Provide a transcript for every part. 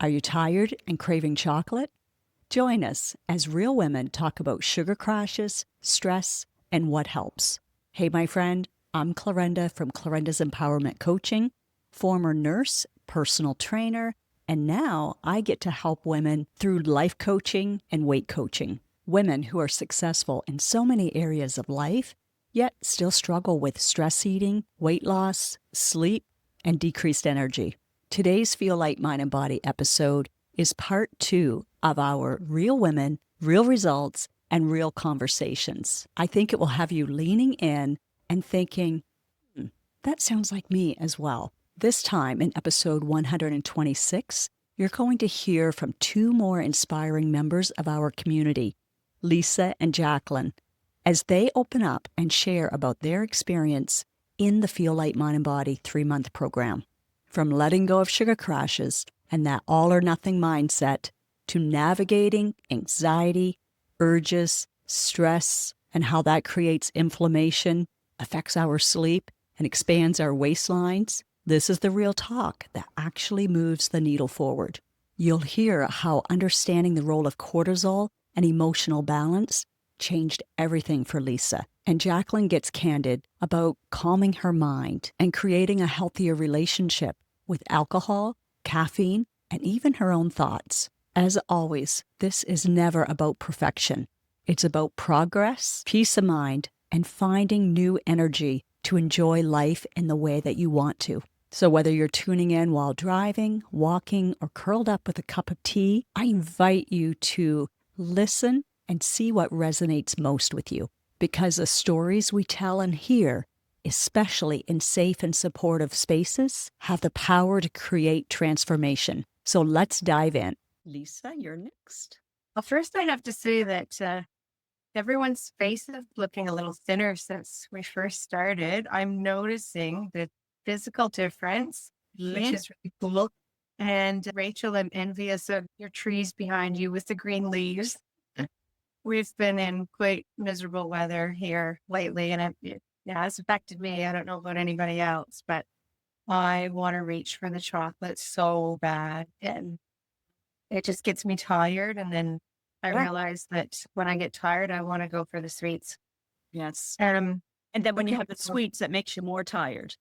Are you tired and craving chocolate? Join us as real women talk about sugar crashes, stress, and what helps. Hey, my friend, I'm Clarenda from Clarenda's Empowerment Coaching, former nurse, personal trainer, and now I get to help women through life coaching and weight coaching. Women who are successful in so many areas of life, yet still struggle with stress eating, weight loss, sleep, and decreased energy. Today's Feel Light Mind and Body episode is part 2 of our Real Women, Real Results, and Real Conversations. I think it will have you leaning in and thinking, that sounds like me as well. This time in episode 126, you're going to hear from 2 more inspiring members of our community, Lisa and Jacqueline, as they open up and share about their experience in the Feel Light Mind and Body 3-month program. From letting go of sugar crashes and that all or nothing mindset to navigating anxiety, urges, stress, and how that creates inflammation, affects our sleep, and expands our waistlines, this is the real talk that actually moves the needle forward. You'll hear how understanding the role of cortisol and emotional balance changed everything for Lisa. And Jacqueline gets candid about calming her mind and creating a healthier relationship with alcohol, caffeine, and even her own thoughts. As always, this is never about perfection. It's about progress, peace of mind, and finding new energy to enjoy life in the way that you want to. So whether you're tuning in while driving, walking, or curled up with a cup of tea, I invite you to listen and see what resonates most with you. Because the stories we tell and hear, especially in safe and supportive spaces, have the power to create transformation. So let's dive in. Lisa, you're next. Well, first I have to say that everyone's face is looking a little thinner since we first started. I'm noticing the physical difference, which is really cool. And Rachel, I'm envious of your trees behind you with the green leaves. We've been in quite miserable weather here lately, and it's affected me. I don't know about anybody else, but I want to reach for the chocolate so bad. And it just gets me tired. And then I realize that when I get tired, I want to go for the sweets. Yes. Um, And then when you okay, have the so- sweets, that makes you more tired,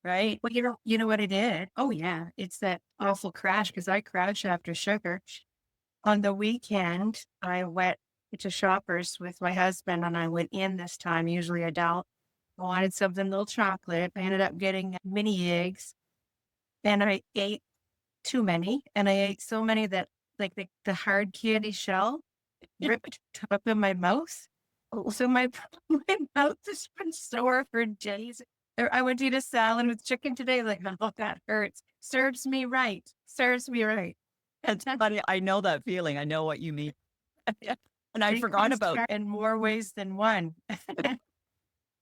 right? well, you know what I did? Oh yeah, it's that awful crash because I crash after sugar. On the weekend, I went to Shoppers with my husband, and I went in this time. Usually, I don't. I wanted something a little chocolate. I ended up getting mini eggs, and I ate too many, and I ate so many that like the hard candy shell ripped up in my mouth. Oh, so my my mouth has been sore for days. I would eat a salad with chicken today. Like, oh, that hurts. Serves me right. Serves me right. It's funny. I know that feeling. I know what you mean. And I It forgot comes about back in more ways than one.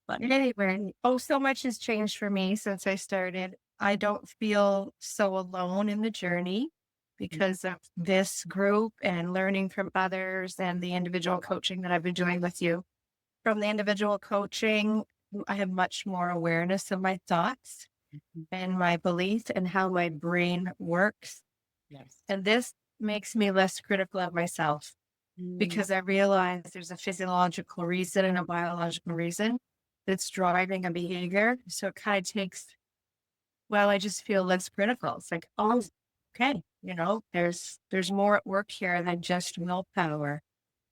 funny. Anyway, oh, so much has changed for me since I started. I don't feel so alone in the journey because of this group and learning from others and the individual coaching that I've been doing with you. From the individual coaching, I have much more awareness of my thoughts Mhm. and my beliefs and how my brain works. Yes. And this makes me less critical of myself Mm. because I realize there's a physiological reason and a biological reason that's driving a behavior. So it kind of takes, well, I just feel less critical. It's like, oh, okay, there's more at work here than just willpower.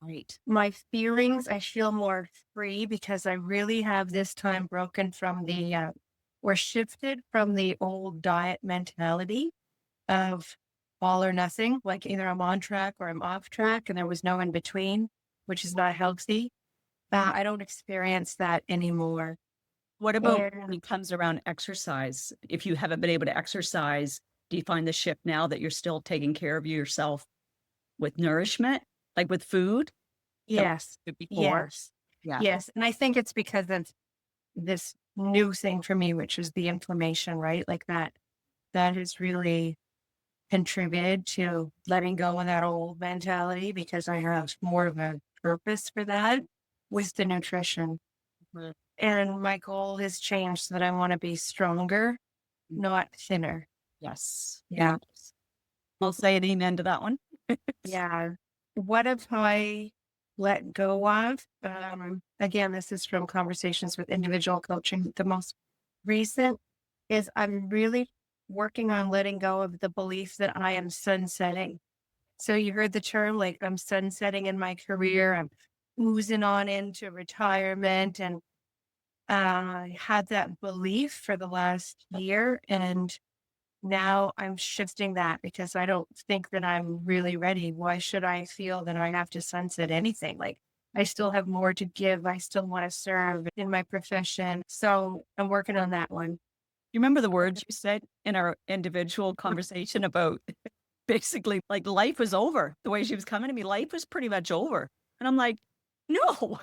Right. My feelings, I feel more free because I really have this time broken from or shifted from the old diet mentality of all or nothing, like either I'm on track or I'm off track, and there was no in between, which is not healthy. I don't experience that anymore. What about when And it comes around exercise? If you haven't been able to exercise, do you find the shift now that you're still taking care of yourself with nourishment, like with food? That yes, was before. yes, Yeah. yes. And I think it's because of this new thing for me, which is the inflammation, right? Like that has really contributed to letting go of that old mentality because I have more of a purpose for that with the nutrition. Mhm. And my goal has changed so that I want to be stronger, not thinner. Yes. Yeah. I'll say an amen to that one. Yeah. What have I let go of? Again, this is from conversations with individual coaching. The most recent is I'm really working on letting go of the belief that I am sunsetting. So you heard the term, like I'm sunsetting in my career. I'm oozing on into retirement, and I had that belief for the last year, and now I'm shifting that because I don't think that I'm really ready. Why should I feel that I have to sunset anything? Like I still have more to give. I still want to serve in my profession. So I'm working on that one. You remember the words you said in our individual conversation about basically like life was over. The way she was coming to me, life was pretty much over. And I'm like, no,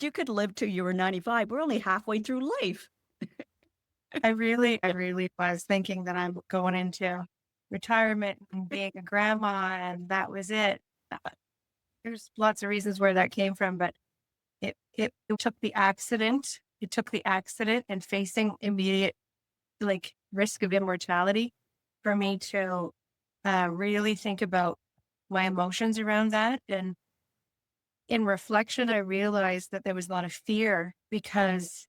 you could live till you were 95. We're only halfway through life. I really was thinking that I'm going into retirement and being a grandma, and that was it. Uh, There's lots of reasons where that came from, but it took the accident. It took the accident and facing immediate like risk of immortality for me to really think about my emotions around that. And in reflection, I realized that there was a lot of fear because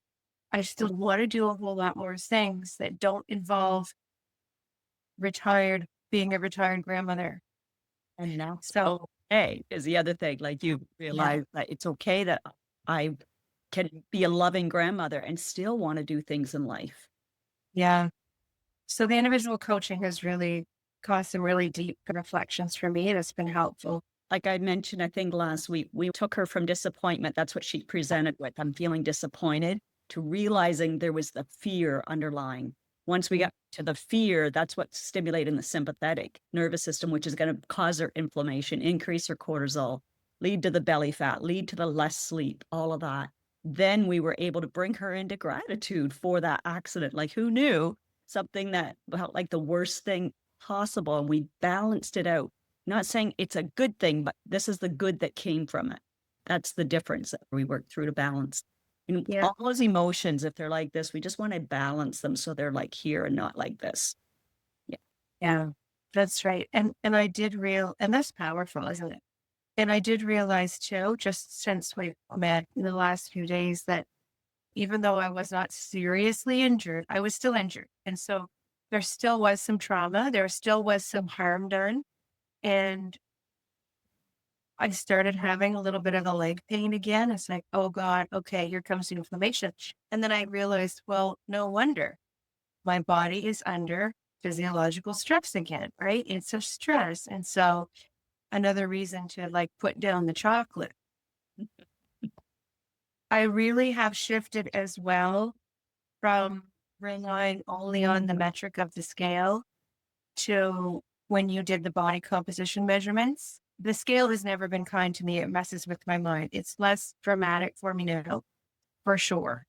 I still want to do a whole lot more things that don't involve being a retired grandmother. And that's So, okay is the other thing. Like you yeah, realize that it's okay that I can be a loving grandmother and still want to do things in life. yeah. So the individual coaching has really caused some really deep reflections for me, and it's been helpful. Like I mentioned, I think last week, we took her from disappointment. That's what she presented with. I'm feeling disappointed to realizing there was the fear underlying. Once we got to the fear, that's what's stimulating the sympathetic nervous system, which is going to cause her inflammation, increase her cortisol, lead to the belly fat, lead to the less sleep, all of that. Then we were able to bring her into gratitude for that accident. Like who knew something that felt like the worst thing possible? And we balanced it out, not saying it's a good thing, but this is the good that came from it. That's the difference that we work through to balance. And Yeah. all those emotions, if they're like this, we just want to balance them so they're like here and not like this. Yeah. Yeah, that's right. And I did and that's powerful, isn't it? And I did realize too, just since we met in the last few days, that even though I was not seriously injured, I was still injured. And so there still was some trauma, there still was some harm done. And I started having a little bit of a leg pain again. It's like, oh God, okay, here comes the inflammation. And then I realized, well, no wonder my body is under physiological stress again, right? It's a stress. And so another reason to like put down the chocolate. I really have shifted as well from relying only on the metric of the scale to when you did the body composition measurements. The scale has never been kind to me. It messes with my mind. It's less dramatic for me now, for sure.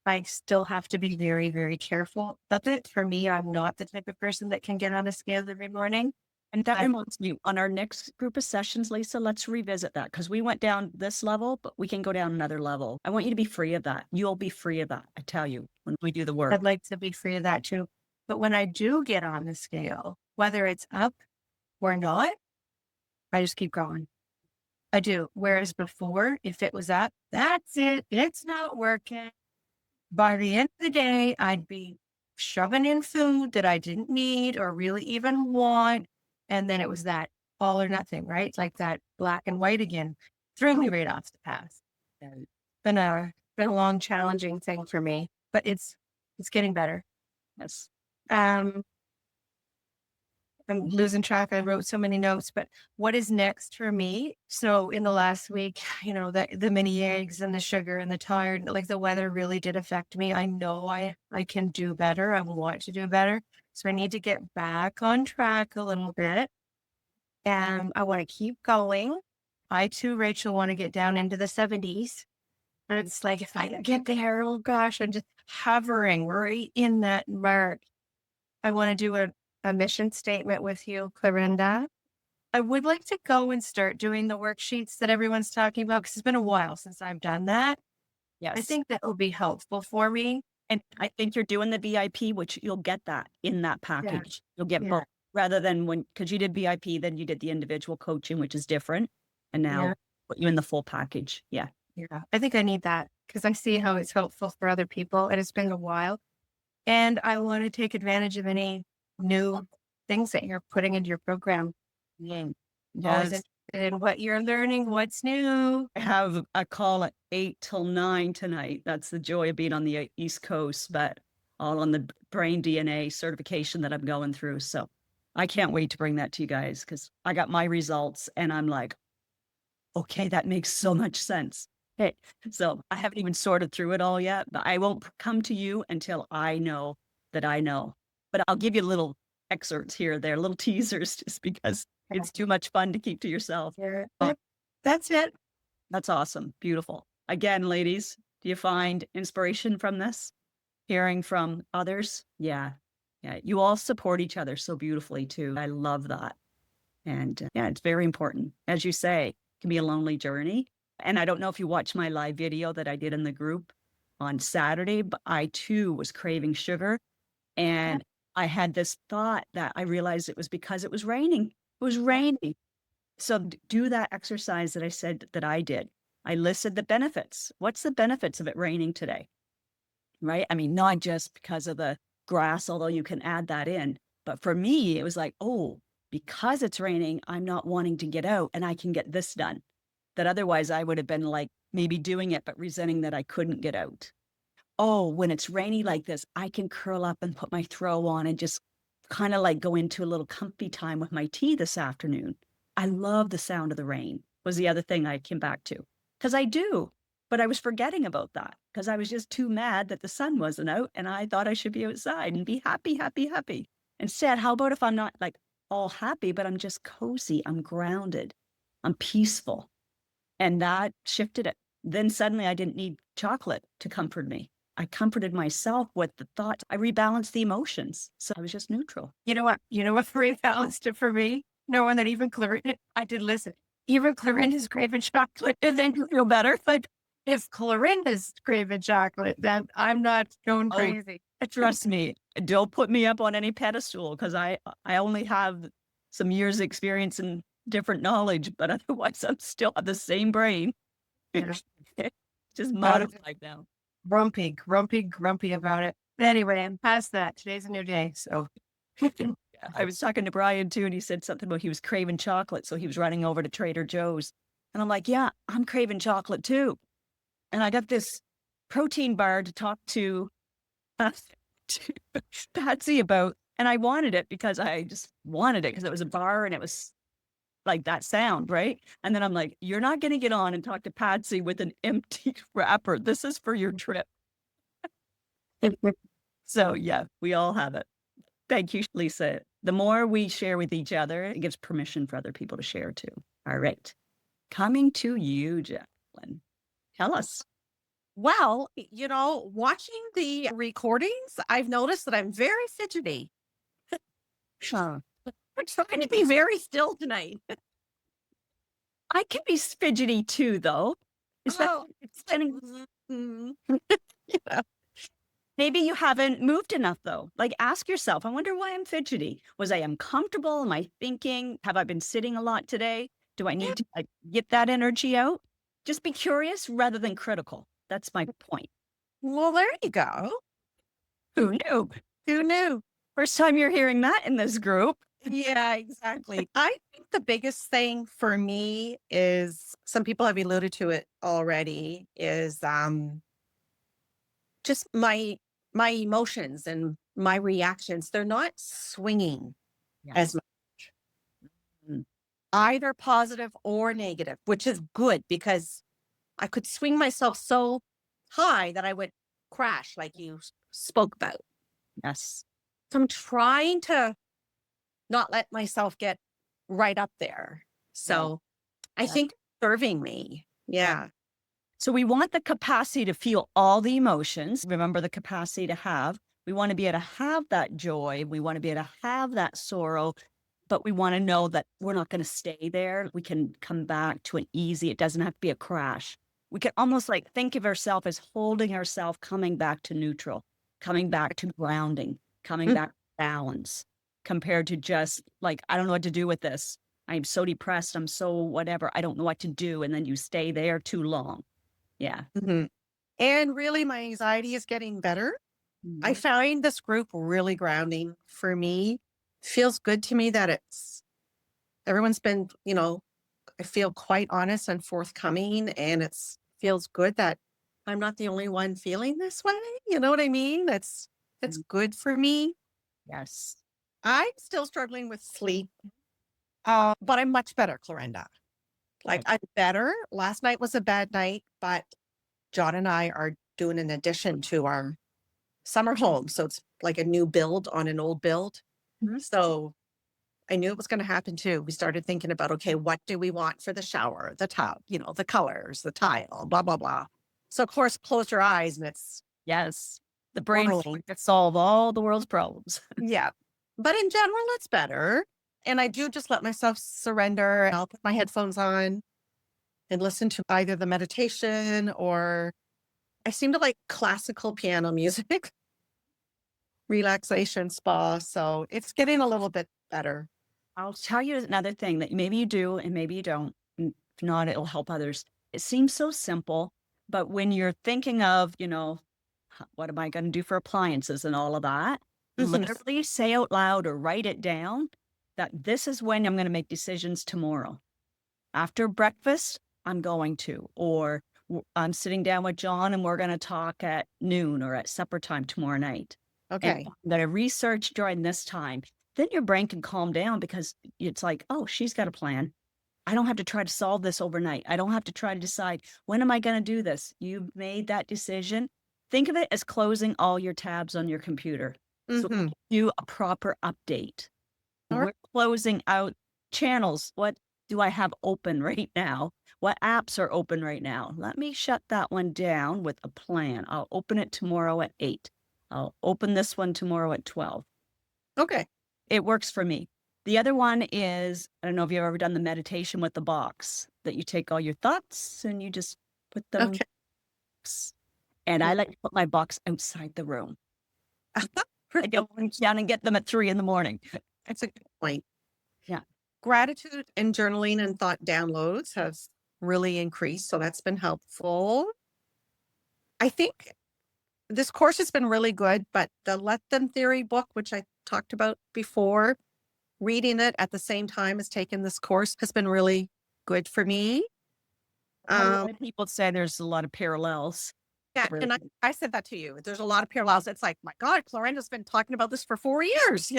I still have to be very, very careful. That's it. For me, I'm not the type of person that can get on a scale every morning. And that But reminds me, on our next group of sessions, Lisa, let's revisit that because we went down this level, but we can go down another level. I want you to be free of that. You'll be free of that. I tell you, when we do the work. I'd like to be free of that too. But when I do get on the scale, whether it's up or not, I just keep going. I do. Whereas before, if it was up, that's it. It's not working. By the end of the day, I'd be shoving in food that I didn't need or really even want. And then it was that all or nothing, right? Like that black and white again. Threw me right off the path. And been a long, challenging thing for me, but it's getting better. Yes. Um, I'm losing track. I wrote so many notes, but what is next for me? So in the last week, the mini eggs and the sugar and the tired, like the weather really did affect me. I know I can do better. I want to do better. So I need to get back on track a little bit. And I want to keep going. I too, Rachel, want to get down into the 70s. And it's like if I get there, oh gosh, I'm just hovering right in that mark. I want to do a mission statement with you, Clarinda. I would like to go and start doing the worksheets that everyone's talking about because it's been a while since I've done that. I Yes. think that will be helpful for me. And I think you're doing the VIP, which you'll get that in that Yeah. package. You'll get Yeah. both. rather than because you did VIP, then you did the individual coaching, which is different. And now Yeah. put you in the full package. Yeah. Yeah. I think I need that because I see how it's helpful for other people. And it's been a while. And I want to take advantage of any new things that you're putting into your program. Yeah. Always Yes. interested in what you're learning, what's new. I have a call at 8 till 9 tonight. That's the joy of being on the East Coast, but all on the brain DNA certification that I'm going through. So I can't wait to bring that to you guys because I got my results and I'm like, okay, that makes so much sense. Hey, so I haven't even sorted through it all yet, but I won't come to you until I know that I know. But I'll give you little excerpts here, or there, little teasers, just because it's too much fun to keep to yourself. Yeah. Oh, That's it. that's awesome. Beautiful. Again, ladies, do you find inspiration from this? Hearing from others? Yeah. Yeah. You all support each other so beautifully too. I love that. And yeah, it's very important. As you say, it can be a lonely journey. And I don't know if you watched my live video that I did in the group on Saturday, but I too was craving sugar. And I had this thought that I realized it was because it was raining. It was raining. So do that exercise that I said that I did. I listed the benefits. What's the benefits of it raining today? Right? I mean, not just because of the grass, although you can add that in. But for me, it was like, oh, because it's raining, I'm not wanting to get out and I can get this done. That otherwise I would have been like maybe doing it, but resenting that I couldn't get out. Oh, when it's rainy like this, I can curl up and put my throw on and just kind of like go into a little comfy time with my tea this afternoon. I love the sound of the rain, was the other thing I came back to. Because I do, but I was forgetting about that because I was just too mad that the sun wasn't out and I thought I should be outside and be happy, happy, happy. Instead, how about if I'm not like all happy, but I'm just cozy, I'm grounded, I'm peaceful. And that shifted it. Then suddenly I didn't need chocolate to comfort me. I comforted myself with the thoughts. I rebalanced the emotions. So I was just neutral. You know what? You know what rebalanced it for me? Knowing that even Clarinda, I did listen. Even Clarinda's craving chocolate, and then you feel better. Like if Clarinda's craving chocolate, then I'm not going Oh, crazy. trust me, don't put me up on any pedestal because I only have some years experience and different knowledge, but otherwise I'm still have the same brain. Yeah. Just modified now. Grumpy about it. Anyway, I'm past that. Today's a new day. So I was talking to Brian too, and he said something about he was craving chocolate. So he was running over to Trader Joe's. And I'm like, yeah, I'm craving chocolate too. And I got this protein bar to talk uh, to Patsy about. And I wanted it because I just wanted it because it was a bar and it was like that sound, right? And then I'm like, you're not going to get on and talk to Patsy with an empty wrapper. This is for your trip. So yeah, we all have it. Thank you, Lisa. The more we share with each other, it gives permission for other people to share too. All right. Coming to you, Jacqueline. Tell us. Well, watching the recordings, I've noticed that I'm very fidgety. Huh. I'm trying to be very still tonight. I can be fidgety too, though. Is that Oh, it's mm, you know, maybe you haven't moved enough though? Like ask yourself, I wonder why I'm fidgety. Was I uncomfortable? Am I thinking? Have I been sitting a lot today? Do I yeah, need to like, get that energy out? Just be curious rather than critical. That's my point. well, there you go. Who knew? Who knew? First time you're hearing that in this group. Yeah, exactly. I think the biggest thing for me is some people have alluded to it already is just my emotions and my reactions. They're not swinging as Yes. much, Mm. either positive or negative, which is good because I could swing myself so high that I would crash like you spoke about. Yes. So I'm trying to not let myself get right up there. So I Yeah. think serving me. Yeah. So we want the capacity to feel all the emotions. Remember the capacity to have. We want to be able to have that joy. We want to be able to have that sorrow, but we want to know that we're not going to stay there. We can come back to an easy, it doesn't have to be a crash. We can almost like think of ourselves as holding ourselves, coming back to neutral, coming back to grounding, coming Mm. back to balance, compared to just like, I don't know what to do with this. I'm so depressed. I'm so whatever. I don't know what to do. And then you stay there too long. Yeah. Mhm. And really, my anxiety is getting better. I Mhm. find this group really grounding for me. Feels good to me that everyone's been, I feel quite honest and forthcoming, and feels good that I'm not the only one feeling this way. You know what I mean? It's Mm. good for me. Yes. I'm still struggling with sleep, but I'm much better, Clarenda. Like, Good. I'm better. Last night was a bad night, but John and I are doing an addition to our summer home. So it's like a new build on an old build. Mhm. So I knew it was going to happen too. We started thinking about, okay, what do we want for the shower, the tub, the colors, the tile, blah, blah, blah. So of course, close your eyes and it's Yes. The brain whirling. could solve all the world's problems. Yeah. But in general, it's better. And I do just let myself surrender. And I'll put my headphones on and listen to either the meditation or I seem to like classical piano music, relaxation spa. So it's getting a little bit better. I'll tell you another thing that maybe you do and maybe you don't. If not, it'll help others. It seems so simple, but when you're thinking of, what am I going to do for appliances and all of that, Mhm. literally say out loud or write it down that this is when I'm going to make decisions tomorrow. After breakfast, I'm going to, or I'm sitting down with John and we're going to talk at noon or at supper time tomorrow night. And Okay. I'm going to research during this time. Then your brain can calm down because it's like, oh, she's got a plan. I don't have to try to solve this overnight. I don't have to try to decide when am I going to do this. You made that decision. Think of it as closing all your tabs on your computer. So Hmm. do a proper update. All right. We're closing out channels. What do I have open right now? What apps are open right now? Let me shut that one down with a plan. I'll open it tomorrow at 8. I'll open this one tomorrow at 12. Okay. It works for me. The other one is, I don't know if you've ever done the meditation with the box that you take all your thoughts and you just put them in Okay. a box. And I like to put my box outside the room. I don't run down and get them at 3 in the morning. That's a good point. Yeah. Gratitude and journaling and thought downloads have really increased. So that's been helpful. I think this course has been really good, but the Let Them Theory book, which I talked about before, reading it at the same time as taking this course has been really good for me. A Um, lot of people say there's a lot of parallels. yeah, Really. and I said that to you. There's a lot of parallels. It's like, my God, Clarenda's been talking about this for 4 years.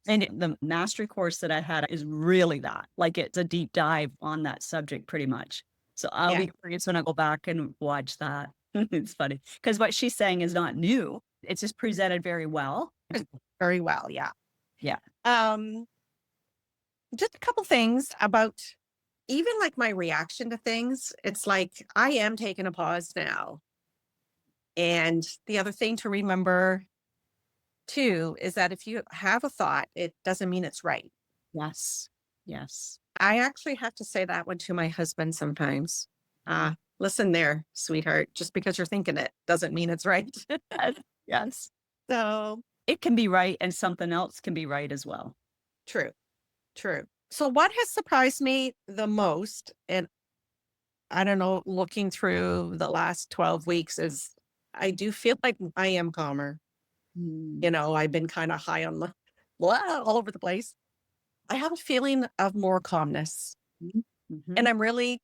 And the mastery course that I had is really that. Like it's a deep dive on that subject pretty much. So I'll Yeah, be curious when I go back and watch that. It's funny because what she's saying is not new. It's just presented very well. very well. Yeah. Yeah. Um, just a couple things about even like my reaction to things. It's like I am taking a pause now. And the other thing to remember too is that if you have a thought, it doesn't mean it's right. Yes. Yes. I actually have to say that one to my husband sometimes. Listen there, sweetheart, just because you're thinking it doesn't mean it's right. Yes. Yes. So It can be right and something else can be right as well. true, true. So what has surprised me the most, and I don't know, looking through the last 12 weeks is I do feel like I am calmer. Mm. I've been kind of high on the all over the place. I have a feeling of more calmness. Mhm. And I'm really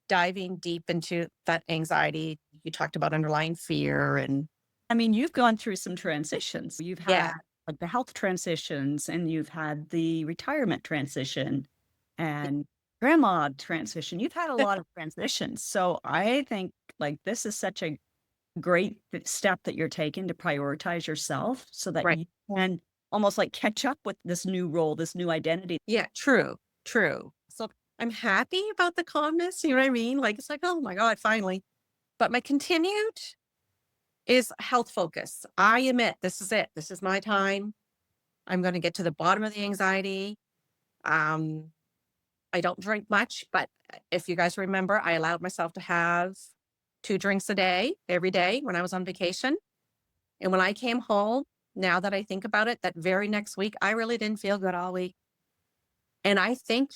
diving deep into that anxiety. You talked about underlying fear and I mean, you've gone through some transitions. You've had yeah, like the health transitions and you've had the retirement transition and grandma transition. You've had a lot of transitions. So I think like this is such a great step that you're taking to prioritize yourself so that right. you can almost like catch up with this new role, this new identity. Yeah, true, true. So I'm happy about the calmness. You know what I mean? Like, it's like, oh my God, finally. But my continued is health focus. I admit this is it. This is my time. I'm going to get to the bottom of the anxiety. Um, I don't drink much, but if you guys remember, I allowed myself to have 2 drinks a day every day when I was on vacation. And when I came home, now that I think about it, that very next week, I really didn't feel good all week. And I think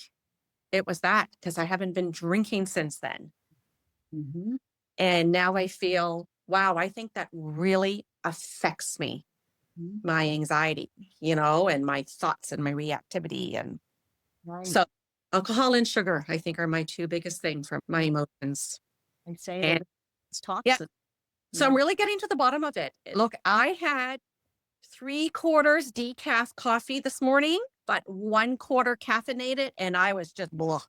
it was that because I haven't been drinking since then. Mm-hmm. And now I feel, wow, I think that really affects me, my anxiety, and my thoughts and my reactivity. And Right. so alcohol and sugar, I think, are my two biggest things for my emotions. I say And that it's yeah, toxic. so I'm really getting to the bottom of it. Look, I had 3/4 decaf coffee this morning, but 1/4 caffeinated, and I was just blah.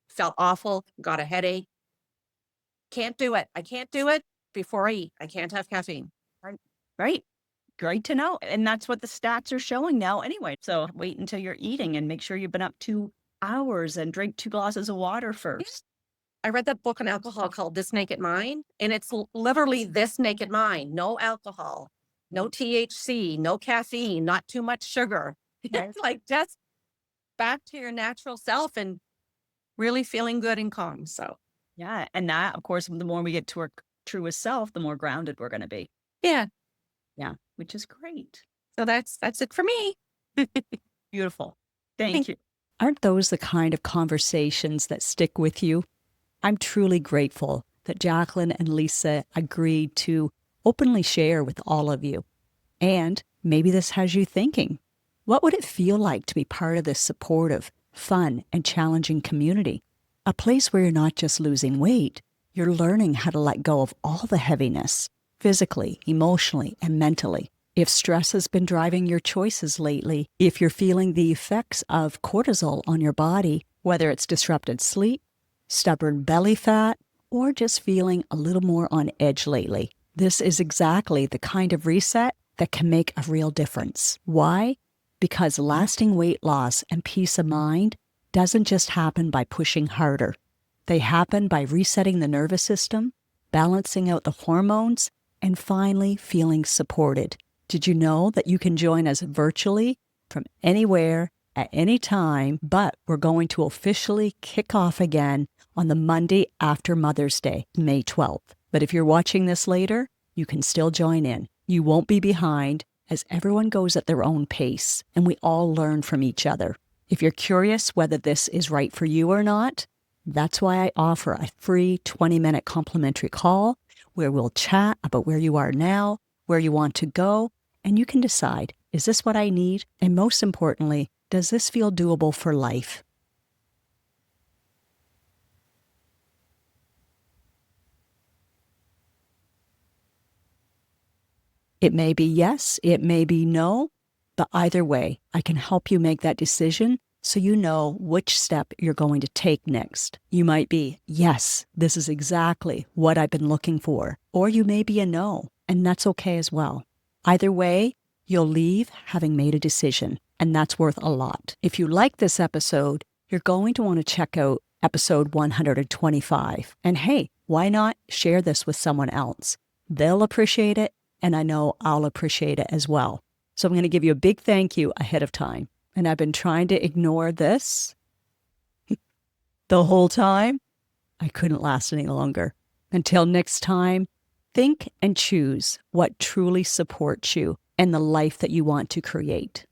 Felt awful, got a headache. Can't do it. I can't do it before I eat. I can't have caffeine. Right. Right. Great to know. And that's what the stats are showing now anyway. So wait until you're eating and make sure you've been up 2 hours and drink 2 glasses of water first. I read that book on alcohol called This Naked Mind, and it's literally this naked mind. No alcohol, no THC, no caffeine, not too much sugar. Right. Like just back to your natural self and really feeling good and calm. So Yeah. And that, of course, the more we get to our truest self, the more grounded we're going to be. yeah, Yeah. Which is great. so that's it for me. Beautiful. Thank Thank you. Aren't those the kind of conversations that stick with you? I'm truly grateful that Jacqueline and Lisa agreed to openly share with all of you. And maybe this has you thinking, what would it feel like to be part of this supportive, fun, and challenging community? A place where you're not just losing weight, you're learning how to let go of all the heaviness, physically, emotionally, and mentally. If stress has been driving your choices lately, if you're feeling the effects of cortisol on your body, whether it's disrupted sleep, stubborn belly fat, or just feeling a little more on edge lately, this is exactly the kind of reset that can make a real difference. Why? Because lasting weight loss and peace of mind doesn't just happen by pushing harder. They happen by resetting the nervous system, balancing out the hormones, and finally feeling supported. Did you know that you can join us virtually from anywhere at any time, but we're going to officially kick off again on the Monday after Mother's Day, May 12th. But if you're watching this later, you can still join in. You won't be behind as everyone goes at their own pace and we all learn from each other. If you're curious whether this is right for you or not, that's why I offer a free 20-minute complimentary call where we'll chat about where you are now, where you want to go, and you can decide, is this what I need? And most importantly, does this feel doable for life? It may be yes, it may be no, but either way, I can help you make that decision so you know which step you're going to take next. You might be, yes, this is exactly what I've been looking for. Or you may be a no, and that's okay as well. Either way, you'll leave having made a decision, and that's worth a lot. If you like this episode, you're going to want to check out episode 125. And hey, why not share this with someone else? They'll appreciate it, and I know I'll appreciate it as well. So I'm going to give you a big thank you ahead of time. And I've been trying to ignore this the whole time. I couldn't last any longer. Until next time, think and choose what truly supports you and the life that you want to create.